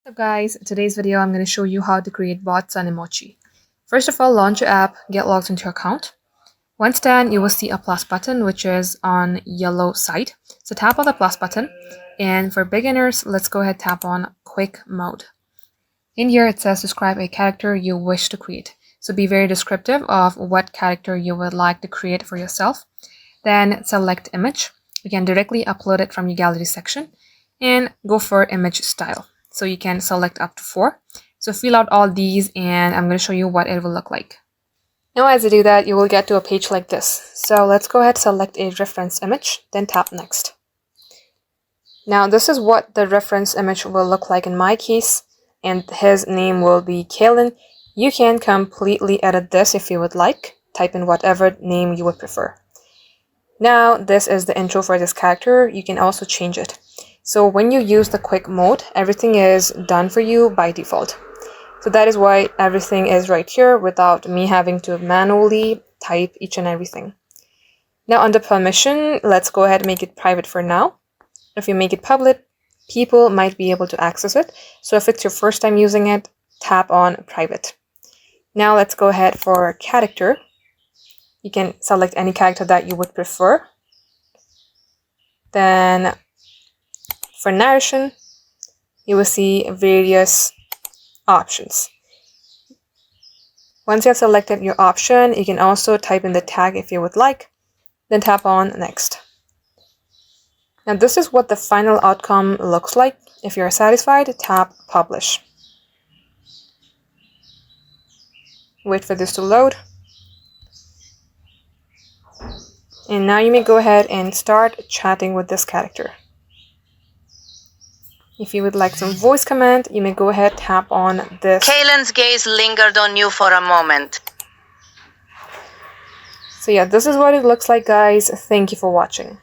So guys, today's video I'm going to show you how to create bots on Emochi. First of all, launch your app, get logged into your account. Once done, you will see a plus button which is on yellow side. So tap on the plus button, and for beginners, let's go ahead tap on quick mode. In here it says describe a character you wish to create. So be very descriptive of what character you would like to create for yourself. Then select image. You can directly upload it from your gallery section and go for image style. So you can select up to 4. So fill out all these and I'm going to show you what it will look like. Now as you do that, you will get to a page like this. So let's go ahead, select a reference image, then tap next. Now this is what the reference image will look like in my case, and his name will be Kalen. You can completely edit this if you would like. Type in whatever name you would prefer. Now this is the intro for this character. You can also change it. So when you use the quick mode, everything is done for you by default. So that is why everything is right here without me having to manually type each and everything. Now under permission, let's go ahead and make it private for now. If you make it public, people might be able to access it. So if it's your first time using it, tap on private. Now let's go ahead for character. You can select any character that you would prefer. Then for narration, you will see various options. Once you have selected your option, you can also type in the tag if you would like, then tap on next. Now this is what the final outcome looks like. If you're satisfied, tap publish. Wait for this to load. And now you may go ahead and start chatting with this character. If you would like some voice command, you may go ahead, tap on this. Kalen's gaze lingered on you for a moment. So yeah, this is what it looks like, guys. Thank you for watching.